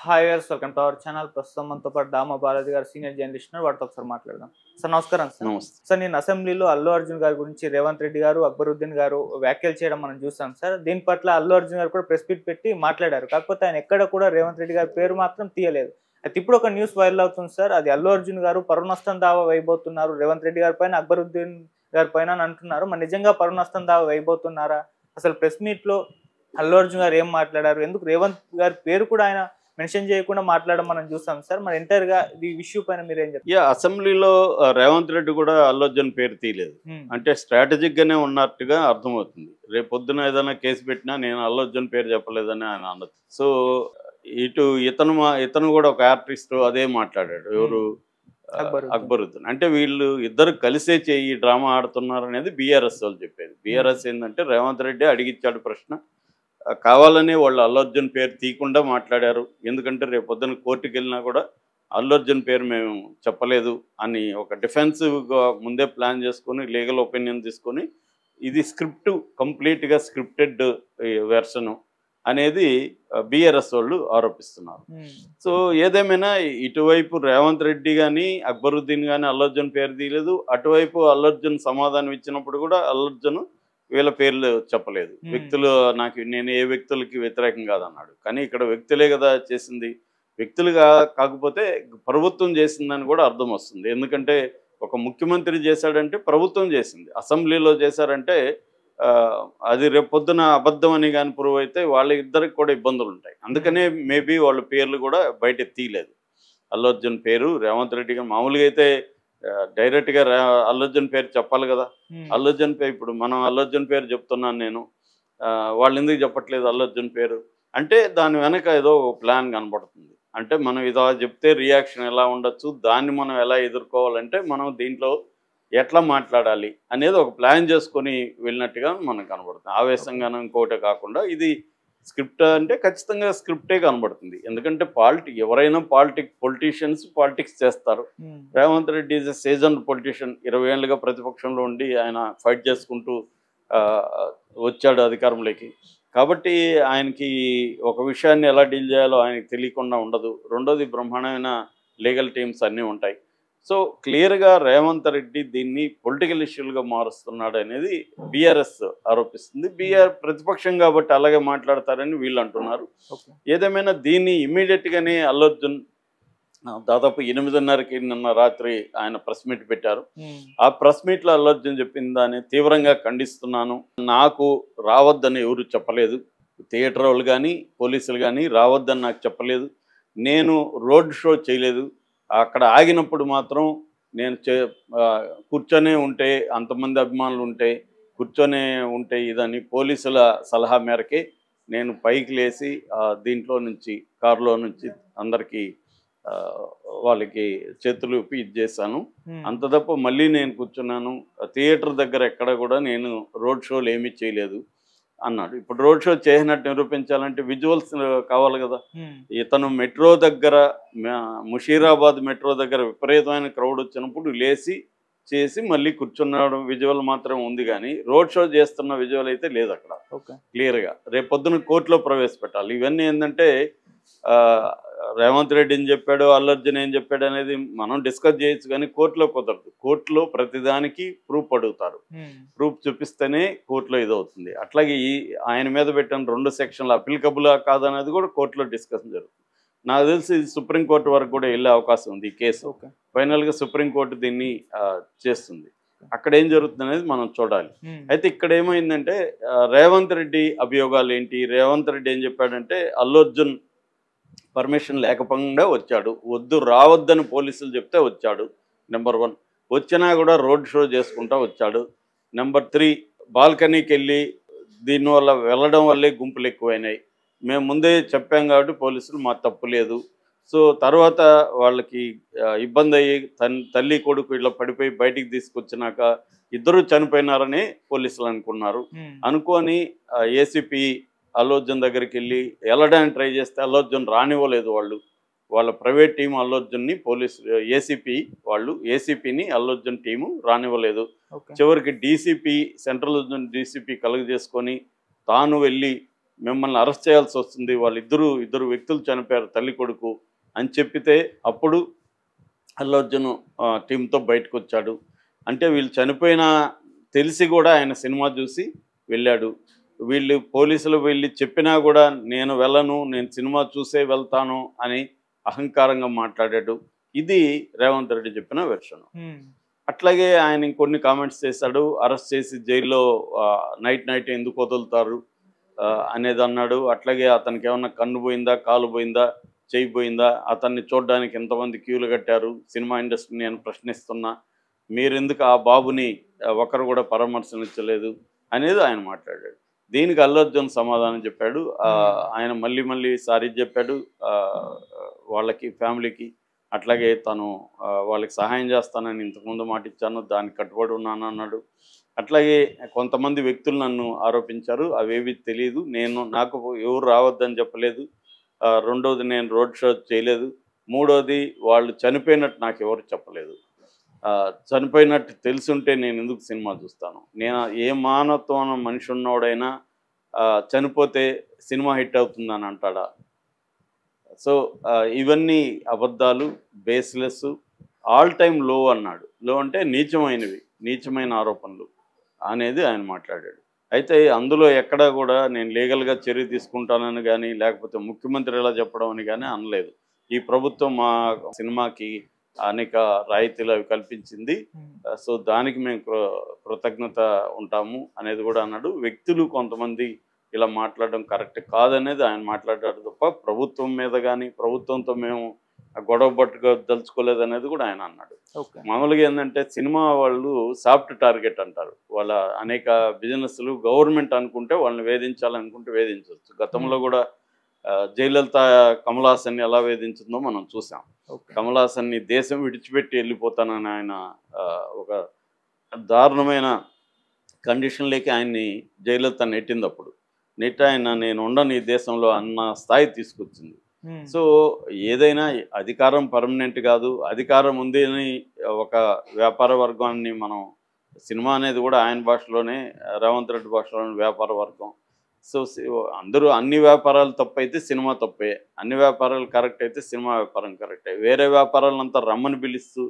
Hi viewers, welcome to our channel. ప్రస్తుతం మనతో పాటు దామ బాలాజీ గారు సీనియర్ జర్నలిస్ట్ ఉన్నారు. వాటితో ఒకసారి మాట్లాడదాం. సార్ నమస్కారం. నమస్తే. సార్ నేను అసెంబ్లీలో అల్లు అర్జున్ గారి గురించి రేవంత్ రెడ్డి గారు, అక్బరుద్దీన్ గారు వ్యాఖ్యలు చేయడం మనం చూసాం సార్. దీని పట్ల అల్లు అర్జున్ గారు కూడా ప్రెస్ మీట్ పెట్టి మాట్లాడారు. కాకపోతే ఆయన ఎక్కడ కూడా రేవంత్ రెడ్డి గారి పేరు మాత్రం తీయలేదు. అయితే ఇప్పుడు ఒక న్యూస్ వైరల్ అవుతుంది సార్. అది అల్లు అర్జున్ గారు పరువు నష్టం దావా వేయబోతున్నారు రేవంత్ రెడ్డి గారి పైన, అక్బరుద్దీన్ గారి పైన అని అంటున్నారు. మరి నిజంగా పరువు నష్టం దావా వేయబోతున్నారా? అసలు ప్రెస్ మీట్ లో అల్లు అర్జున్ గారు ఏం మాట్లాడారు? ఎందుకు రేవంత్ గారి పేరు కూడా ఆయన మెన్షన్ చేయకుండా మాట్లాడడం మనం చూసాం సార్. మరి ఎంటైర్ గా ఈ ఇష్యూ పైన మీరు ఏం చెప్తారు? అసెంబ్లీలో రేవంత్ రెడ్డి కూడా అల్లు అర్జున్ పేరు తీయలేదు. అంటే స్ట్రాటజిక్ గానే ఉన్నట్టుగా అర్థమవుతుంది. రేపు పొద్దున ఏదైనా కేసు పెట్టినా నేను అల్లు అర్జున్ పేరు చెప్పలేదని ఆయన అన్నది. సో ఇటు ఇతను కూడా ఒక ఆర్టిస్ట్ అదే మాట్లాడాడు. ఎవరు? అక్బరుద్దీన్. అంటే వీళ్ళు ఇద్దరు కలిసే ఈ డ్రామా ఆడుతున్నారు అనేది బీఆర్ఎస్ వాళ్ళు చెప్పేది. బీఆర్ఎస్ ఏంటంటే రేవంత్ రెడ్డి అడిగిచ్చాడు ప్రశ్న, కావాలని వాళ్ళు అల్లు అర్జున్ పేరు తీయకుండా మాట్లాడారు. ఎందుకంటే రేపు పొద్దున కోర్టుకు వెళ్ళినా కూడా అల్లు అర్జున్ పేరు మేము చెప్పలేదు అని ఒక డిఫెన్సివ్గా ముందే ప్లాన్ చేసుకొని లీగల్ ఒపీనియన్ తీసుకొని ఇది కంప్లీట్గా స్క్రిప్టెడ్ వెర్షను అనేది బీఆర్ఎస్ వాళ్ళు ఆరోపిస్తున్నారు. సో ఏదేమైనా ఇటువైపు రేవంత్ రెడ్డి కానీ అక్బరుద్దీన్ కానీ అల్లు అర్జున్ పేరు తీయలేదు. అటువైపు అల్లు అర్జున్ సమాధానం ఇచ్చినప్పుడు కూడా అల్లు అర్జున్ వీళ్ళ పేర్లు చెప్పలేదు. వ్యక్తులు నేను ఏ వ్యక్తులకి వ్యతిరేకం కాదన్నాడు. కానీ ఇక్కడ వ్యక్తులే కదా చేసింది. వ్యక్తులుగా కాకపోతే ప్రభుత్వం చేసిందని కూడా అర్థం వస్తుంది. ఎందుకంటే ఒక ముఖ్యమంత్రి చేశాడంటే ప్రభుత్వం చేసింది. అసెంబ్లీలో చేశారంటే అది రేపొద్దున అబద్ధం అని కానీ ప్రూవ్ అయితే వాళ్ళ ఇద్దరికి కూడా ఇబ్బందులు ఉంటాయి. అందుకనే మేబీ వాళ్ళ పేర్లు కూడా బయట తీయలేదు. అల్లు అర్జున్ పేరు రేవంత్ రెడ్డి గారు మామూలుగా అయితే డైరెక్ట్గా అల్లు అర్జున్ పేరు చెప్పాలి కదా. అల్లు అర్జున్ పేరు ఇప్పుడు మనం అల్లు అర్జున్ పేరు చెప్తున్నాను నేను, వాళ్ళు ఎందుకు చెప్పట్లేదు అల్లు అర్జున్ పేరు అంటే దాని వెనక ఏదో ప్లాన్ కనబడుతుంది. అంటే మనం ఇలా చెప్తే రియాక్షన్ ఎలా ఉండొచ్చు, దాన్ని మనం ఎలా ఎదుర్కోవాలంటే మనం దీంట్లో ఎట్లా మాట్లాడాలి అనేది ఒక ప్లాన్ చేసుకొని వెళ్ళినట్టుగా మనకు కనబడుతుంది. ఆవేశంగానూ ఇంకోటే కాకుండా ఇది స్క్రిప్ట్ అంటే ఖచ్చితంగా స్క్రిప్టే కనబడుతుంది. ఎందుకంటే ఎవరైనా పొలిటీషియన్స్ పాలిటిక్స్ చేస్తారు. Revanth Reddy is a seasoned politician. 20 ఏళ్ళుగా ప్రతిపక్షంలో ఉండి ఆయన ఫైట్ చేసుకుంటూ వచ్చాడు అధికారంలోకి. కాబట్టి ఆయనకి ఒక విషయాన్ని ఎలా డీల్ చేయాలో ఆయనకి తెలియకుండా ఉండదు. రెండోది బ్రహ్మాండమైన లీగల్ టీమ్స్ అన్నీ ఉంటాయి. సో క్లియర్గా రేవంత్ రెడ్డి దీన్ని పొలిటికల్ ఇష్యూలుగా మారుస్తున్నాడు అనేది బీఆర్ఎస్ ఆరోపిస్తుంది. ప్రతిపక్షం కాబట్టి అలాగే మాట్లాడతారని వీళ్ళు అంటున్నారు. ఏదేమైనా దీన్ని ఇమ్మీడియట్గానే అల్లు అర్జున్ దాదాపు 8:30కి నిన్న రాత్రి ఆయన ప్రెస్ మీట్ పెట్టారు. ఆ ప్రెస్ మీట్లో అల్లు అర్జున్ చెప్పిన దాన్ని తీవ్రంగా ఖండిస్తున్నాను. నాకు రావద్దని ఎవరు చెప్పలేదు. థియేటర్ వాళ్ళు కానీ పోలీసులు కానీ రావద్దని నాకు చెప్పలేదు. నేను రోడ్ షో చేయలేదు. అక్కడ ఆగినప్పుడు మాత్రం నేను కూర్చొనే ఉంటే అంతమంది అభిమానులు కూర్చొనే ఉంటే ఇదని పోలీసుల సలహా మేరకే నేను పైకి లేచి దీంట్లో నుంచి కారులో నుంచి అందరికీ వాళ్ళకి చేతులు ఊపి ఇది చేశాను. అంత తప్ప మళ్ళీ నేను కూర్చున్నాను. థియేటర్ దగ్గర ఎక్కడ కూడా నేను రోడ్ షోలు ఏమీ చేయలేదు అన్నాడు. ఇప్పుడు రోడ్ షో చేసినట్టు నిరూపించాలంటే విజువల్స్ కావాలి కదా. ఇతను మెట్రో దగ్గర ముషీరాబాద్ మెట్రో దగ్గర విపరీతమైన క్రౌడ్ వచ్చినప్పుడు లేచి చేసి మళ్ళీ కూర్చున్నాడు విజువల్ మాత్రం ఉంది. కానీ రోడ్ షో చేస్తున్న విజువల్ అయితే లేదు అక్కడ క్లియర్గా. రేపొద్దున కోర్టులో ప్రవేశపెట్టాలి. ఇవన్నీ ఏంటంటే రేవంత్ రెడ్డి ఏం చెప్పాడు, అల్లు అర్జున్ ఏం చెప్పాడు అనేది మనం డిస్కస్ చేయొచ్చు, కానీ కోర్టులో కుదరదు. కోర్టులో ప్రతిదానికి ప్రూఫ్ అడుగుతారు. ప్రూఫ్ చూపిస్తేనే కోర్టులో ఇదవుతుంది. అట్లాగే ఆయన మీద పెట్టిన 2 సెక్షన్లు అప్లికబుల్ కాదనేది కూడా కోర్టులో డిస్కషన్ జరుగుతుంది. నాకు తెలిసి సుప్రీంకోర్టు వరకు కూడా వెళ్ళే అవకాశం ఉంది ఈ కేసు. ఫైనల్గా సుప్రీంకోర్టు దీన్ని చేస్తుంది. అక్కడ ఏం జరుగుతుంది అనేది మనం చూడాలి. అయితే ఇక్కడ ఏమైందంటే రేవంత్ రెడ్డి అభియోగాలు ఏంటి? రేవంత్ రెడ్డి ఏం చెప్పాడంటే అల్లు అర్జున్ పర్మిషన్ లేకపోకుండా వచ్చాడు, రావద్దని పోలీసులు చెప్తే వచ్చాడు. నెంబర్ 1. వచ్చినా కూడా రోడ్ షో చేసుకుంటా వచ్చాడు. నెంబర్ 3, బాల్కనీకి వెళ్ళి దీనివల్ల వెళ్ళడం వల్లే గుంపులు ఎక్కువైనాయి. మేము ముందే చెప్పాం కాబట్టి పోలీసులు మా తప్పు లేదు. సో తర్వాత వాళ్ళకి ఇబ్బంది అయ్యి తల్లి కొడుకు ఇలా పడిపోయి బయటికి తీసుకొచ్చినాక ఇద్దరు చనిపోయినారని పోలీసులు అనుకున్నారు. అనుకొని ఏసీపీ అల్లు అర్జున్ దగ్గరికి వెళ్ళి వెళ్ళడానికి ట్రై చేస్తే అల్లు అర్జున్ రానివ్వలేదు. వాళ్ళ ప్రైవేట్ టీం అల్లు అర్జున్ని ఏసీపీని అల్లు అర్జున్ టీము రానివ్వలేదు. చివరికి సెంట్రల్ డీసీపీ కలుగ చేసుకొని తాను వెళ్ళి మిమ్మల్ని అరెస్ట్ చేయాల్సి వస్తుంది, ఇద్దరు వ్యక్తులు చనిపోయారు తల్లి కొడుకు అని చెప్పితే అప్పుడు అల్లు అర్జున్ టీంతో బయటకు వచ్చాడు. అంటే వీళ్ళు చనిపోయినా తెలిసి కూడా ఆయన సినిమా చూసి వెళ్ళాడు. వీళ్ళు పోలీసులు వెళ్ళి చెప్పినా కూడా నేను వెళ్ళను, నేను సినిమా చూసే వెళ్తాను అని అహంకారంగా మాట్లాడాడు. ఇది రేవంత్ రెడ్డి చెప్పిన వెర్షన్. అట్లాగే ఆయన ఇంకొన్ని కామెంట్స్ చేశాడు. అరెస్ట్ చేసి జైల్లో నైట్ ఎందుకు వదులుతారు అనేది అన్నాడు. అట్లాగే అతనికి ఏమన్నా కన్ను పోయిందా, కాలు పోయిందా, చేయి పోయిందా, అతన్ని చూడడానికి ఎంతమంది క్యూలు కట్టారు సినిమా ఇండస్ట్రీని అని ప్రశ్నిస్తున్నా, మీరెందుకు ఆ బాబుని ఒకరు కూడా పరామర్శించలేదు అనేది ఆయన మాట్లాడాడు. దీనికి అల్లు అర్జున్ సమాధానం చెప్పాడు. ఆయన మళ్ళీ సారీ చెప్పాడు వాళ్ళకి, ఫ్యామిలీకి. అట్లాగే తను వాళ్ళకి సహాయం చేస్తానని ఇంతకుముందు మాట ఇచ్చాను, దానికి కట్టుబడి ఉన్నాను అన్నాడు. అట్లాగే కొంతమంది వ్యక్తులు నన్ను ఆరోపించారు, అవేవి తెలియదు, నాకు ఎవరు రావద్దని చెప్పలేదు. రెండోది నేను రోడ్ షో చేయలేదు. మూడోది వాళ్ళు చనిపోయినట్టు నాకు ఎవరు చెప్పలేదు. చనిపోయినట్టు తెలుసుంటే నేను ఎందుకు సినిమా చూస్తాను? నేను ఏ మానవత్వం మనిషి ఉన్నవాడైనా చనిపోతే సినిమా హిట్ అవుతుందని అంటాడా? సో ఇవన్నీ అబద్ధాలు, బేస్లెస్, ఆల్ టైమ్ లో అన్నాడు. లో అంటే నీచమైన ఆరోపణలు అనేది ఆయన మాట్లాడాడు. అయితే అందులో ఎక్కడా కూడా నేను లీగల్గా చర్య తీసుకుంటానని కానీ, లేకపోతే ముఖ్యమంత్రి ఎలా చెప్పడం అని కానీ అనలేదు. ఈ ప్రభుత్వం మా సినిమాకి అనేక రాయితీలు అవి కల్పించింది, సో దానికి మేము కృతజ్ఞత ఉంటాము అనేది కూడా అన్నాడు. వ్యక్తులు కొంతమంది ఇలా మాట్లాడడం కరెక్ట్ కాదనేది ఆయన మాట్లాడాడు తప్ప ప్రభుత్వం మీద కానీ, ప్రభుత్వంతో మేము గొడవ దలుచుకోలేదు అనేది కూడా ఆయన అన్నాడు. మామూలుగా ఏంటంటే సినిమా వాళ్ళు సాఫ్ట్ టార్గెట్ అంటారు. వాళ్ళ అనేక బిజినెస్లు గవర్నమెంట్ అనుకుంటే వాళ్ళని వేధించాలనుకుంటే వేధించవచ్చు. గతంలో కూడా జయలలిత కమల్ హాసన్ని ఎలా వేధించిందో మనం చూసాం. కమల్ హాసన్ని దేశం విడిచిపెట్టి వెళ్ళిపోతానని ఆయన ఒక దారుణమైన కండిషన్లోకి ఆయన్ని జయలలిత నెట్టిందప్పుడు. ఆయన నేను ఉండను ఈ దేశంలో అన్న స్థాయి తీసుకొచ్చింది. సో ఏదైనా అధికారం పర్మనెంట్ కాదు. అధికారం ఉంది అని ఒక వ్యాపార వర్గాన్ని మనం, సినిమా అనేది కూడా ఆయన భాషలోనే, రేవంత్ రెడ్డి భాషలోనే వ్యాపార వర్గం. సో అందరూ అన్ని వ్యాపారాలు తప్పైతే సినిమా తప్పే, అన్ని వ్యాపారాలు కరెక్ట్ అయితే సినిమా వ్యాపారం కరెక్టే. వేరే వ్యాపారాలంతా రమ్మని పిలుస్తూ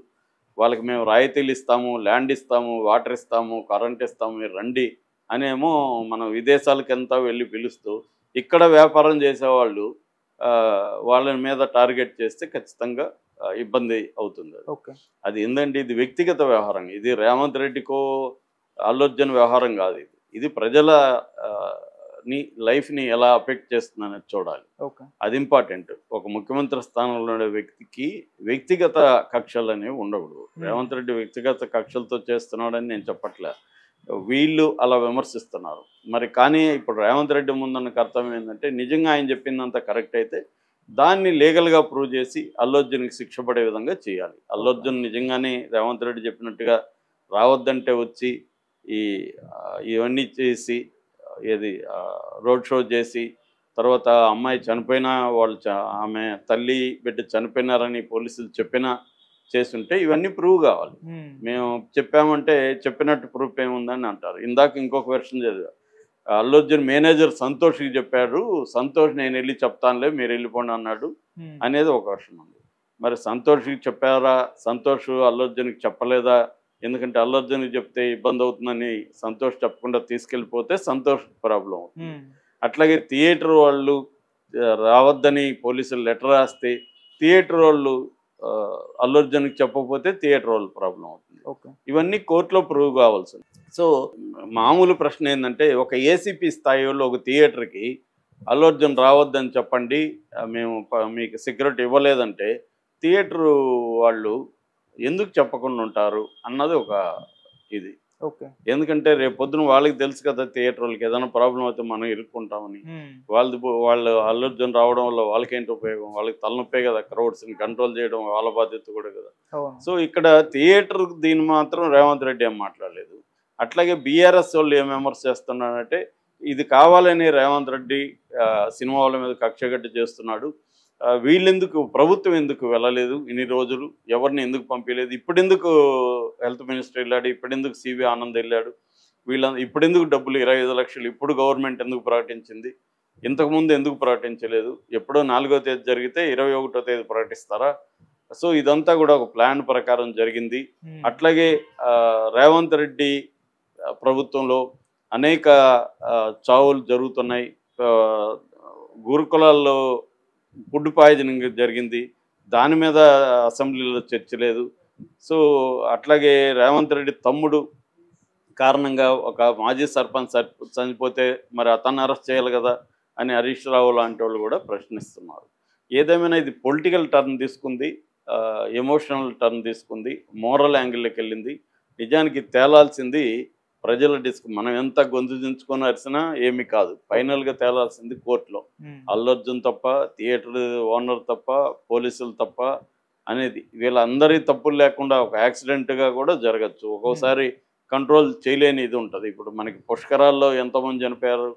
వాళ్ళకి మేము రాయితీలు ఇస్తాము, ల్యాండ్ ఇస్తాము, వాటర్ ఇస్తాము, కరెంట్ ఇస్తాము, మీరు రండి అనేమో మనం విదేశాలకు ఎంత వెళ్ళి పిలుస్తూ, ఇక్కడ వ్యాపారం చేసేవాళ్ళు వాళ్ళ మీద టార్గెట్ చేస్తే ఖచ్చితంగా ఇబ్బంది అవుతుంది. అది ఏంటంటే ఇది వ్యక్తిగత వ్యవహారం. ఇది రేవంత్ రెడ్డికో అల్లు అర్జున్ వ్యవహారం కాదు. ఇది ప్రజల లైఫ్ని ఎలా అఫెక్ట్ చేస్తుందనేది చూడాలి. అది ఇంపార్టెంట్. ఒక ముఖ్యమంత్రి స్థానంలో ఉండే వ్యక్తికి వ్యక్తిగత కక్షలు అనేవి ఉండకూడదు. రేవంత్ రెడ్డి వ్యక్తిగత కక్షలతో చేస్తున్నాడని నేను చెప్పట్లే, వీళ్ళు అలా విమర్శిస్తున్నారు. మరి కానీ ఇప్పుడు రేవంత్ రెడ్డి ముందున్న కర్తవ్యం ఏంటంటే, నిజంగా ఆయన చెప్పిందంత కరెక్ట్ అయితే దాన్ని లీగల్గా ప్రూవ్ చేసి అల్లు అర్జున్కి శిక్ష పడే విధంగా చేయాలి. అల్లు అర్జున్ నిజంగానే రేవంత్ రెడ్డి చెప్పినట్టుగా రావద్దంటే వచ్చి ఇవన్నీ చేసి రోడ్ షో చేసి, తర్వాత అమ్మాయి చనిపోయినా ఆమె తల్లి బిడ్డ చనిపోయినారని పోలీసులు చెప్పినా చేస్తుంటే ఇవన్నీ ప్రూవ్ కావాలి. మేము చెప్పామంటే చెప్పినట్టు ప్రూఫ్ ఏముందని అంటారు. ఇందాక ఇంకొక వెర్షన్ చదివా, అల్లు అర్జున్ మేనేజర్ సంతోష్కి చెప్పాడు, సంతోష్ నేను వెళ్ళి చెప్తానులే మీరు వెళ్ళిపోండి అన్నాడు అనేది ఒక వెర్షన్ ఉంది. మరి సంతోష్కి చెప్పారా, సంతోష్ అల్లు అర్జున్కి చెప్పలేదా? ఎందుకంటే అల్లు అర్జున్కి చెప్తే ఇబ్బంది అవుతుందని సంతోష్ చెప్పకుండా తీసుకెళ్ళిపోతే సంతోష్ ప్రాబ్లం అవుతుంది. అట్లాగే థియేటర్ వాళ్ళు రావద్దని పోలీసులు లెటర్ రాస్తే థియేటర్ వాళ్ళు అల్లు అర్జున్కి చెప్పకపోతే థియేటర్ వాళ్ళు ప్రాబ్లం అవుతుంది. ఇవన్నీ కోర్టులో ప్రూవ్ కావాల్సింది. సో మామూలు ప్రశ్న ఏంటంటే, ఒక ఏసీపీ స్థాయిలో ఒక థియేటర్కి అల్లు అర్జున్ రావద్దని చెప్పండి, మేము మీకు సెక్యూరిటీ ఇవ్వలేదంటే థియేటర్ వాళ్ళు ఎందుకు చెప్పకుండా ఉంటారు అన్నది ఒక ఇది. ఎందుకంటే రేపు పొద్దున వాళ్ళకి తెలుసు కదా, థియేటర్ వాళ్ళకి ఏదైనా ప్రాబ్లం అయితే మనం ఇరుక్కుంటామని. వాళ్ళు అల్లు అర్జున్ రావడం వల్ల వాళ్ళకేంటి ఉపయోగం? వాళ్ళకి తలనొప్పే కదా, క్రౌడ్స్ని కంట్రోల్ చేయడం వాళ్ళ బాధ్యత కూడా కదా. సో ఇక్కడ థియేటర్ దీన్ని మాత్రం రేవంత్ రెడ్డి ఏం మాట్లాడలేదు. అట్లాగే బీఆర్ఎస్ వాళ్ళు ఏం విమర్శ చేస్తున్నారంటే, ఇది కావాలని రేవంత్ రెడ్డి సినిమా వాళ్ళ మీద కక్షగట్టి చేస్తున్నాడు, వీళ్ళెందుకు, ప్రభుత్వం ఎందుకు వెళ్ళలేదు ఇన్ని రోజులు, ఎవరిని ఎందుకు పంపించలేదు, ఇప్పుడెందుకు హెల్త్ మినిస్టర్ వెళ్ళాడు, ఇప్పుడెందుకు సివి ఆనంద్ వెళ్ళాడు, ఇప్పుడెందుకు డబ్బులు 25 లక్షలు ఇప్పుడు గవర్నమెంట్ ఎందుకు ప్రకటించింది, ఇంతకుముందు ఎందుకు ప్రకటించలేదు, ఎప్పుడో 4వ తేదీ జరిగితే 21వ తేదీ ప్రకటిస్తారా? సో ఇదంతా కూడా ఒక ప్లాన్ ప్రకారం జరిగింది. అట్లాగే రేవంత్ రెడ్డి ప్రభుత్వంలో అనేక చావులు జరుగుతున్నాయి. గురుకులాల్లో ఫుడ్ పాయిజనింగ్ జరిగింది, దాని మీద అసెంబ్లీలో చర్చ లేదు. సో అట్లాగే రేవంత్ రెడ్డి తమ్ముడు కారణంగా ఒక మాజీ సర్పంచ్ చనిపోతే మరి అతన్ని అరెస్ట్ చేయాలి కదా అని హరీష్ రావు లాంటి వాళ్ళు కూడా ప్రశ్నిస్తున్నారు. ఏదేమైనా ఇది పొలిటికల్ టర్న్ తీసుకుంది, ఎమోషనల్ టర్న్ తీసుకుంది, మోరల్ యాంగిల్లోకి వెళ్ళింది. నిజానికి తేలాల్సింది ప్రజల మనం ఎంత గొంతు దించుకొని అరిసినా ఏమీ కాదు. ఫైనల్గా తేలాల్సింది కోర్టులో. అల్లు అర్జున్ తప్ప, థియేటర్ ఓనర్ తప్ప, పోలీసులు తప్ప అనేది వీళ్ళందరి తప్పులు లేకుండా ఒక యాక్సిడెంట్గా కూడా జరగచ్చు. ఒక్కోసారి కంట్రోల్ చేయలేని ఇది ఉంటుంది. ఇప్పుడు మనకి పుష్కరాల్లో ఎంతోమంది చనిపోయారు,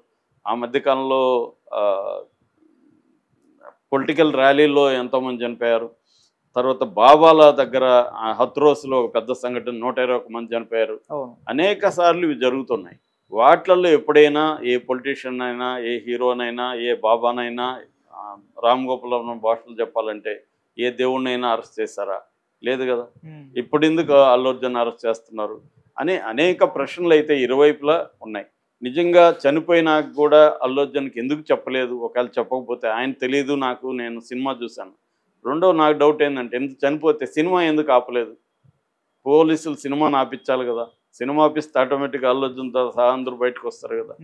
ఆ మధ్యకాలంలో పొలిటికల్ ర్యాలీల్లో ఎంతోమంది చనిపోయారు, తర్వాత బాబాల దగ్గర హత్రోస్లో ఒక పెద్ద సంఘటన 121 మంది చనిపోయారు. అనేక సార్లు ఇవి జరుగుతున్నాయి. వాటిల్లో ఎప్పుడైనా ఏ పొలిటీషియన్ అయినా, ఏ హీరోనైనా, ఏ బాబానైనా, రామ్ గోపాల్ భాషలు చెప్పాలంటే ఏ దేవుడినైనా అరెస్ట్ చేశారా? లేదు కదా. ఇప్పుడు ఎందుకు అల్లు అర్జున్ అరెస్ట్ చేస్తున్నారు అని అనేక ప్రశ్నలు అయితే ఇరువైపులా ఉన్నాయి. నిజంగా చనిపోయినాక కూడా అల్లు అర్జున్కి ఎందుకు చెప్పలేదు? ఒకవేళ చెప్పకపోతే ఆయన తెలియదు నాకు, నేను సినిమా చూశాను. రెండో నాకు డౌట్ ఏంటంటే, ఎందుకు చనిపోతే సినిమా ఎందుకు ఆపలేదు? పోలీసులు సినిమాని ఆపించాలి కదా. సినిమా ఆపిస్తే ఆటోమేటిక్గా అల్లు అర్జున్తో సహా అందరూ బయటకు వస్తారు కదా.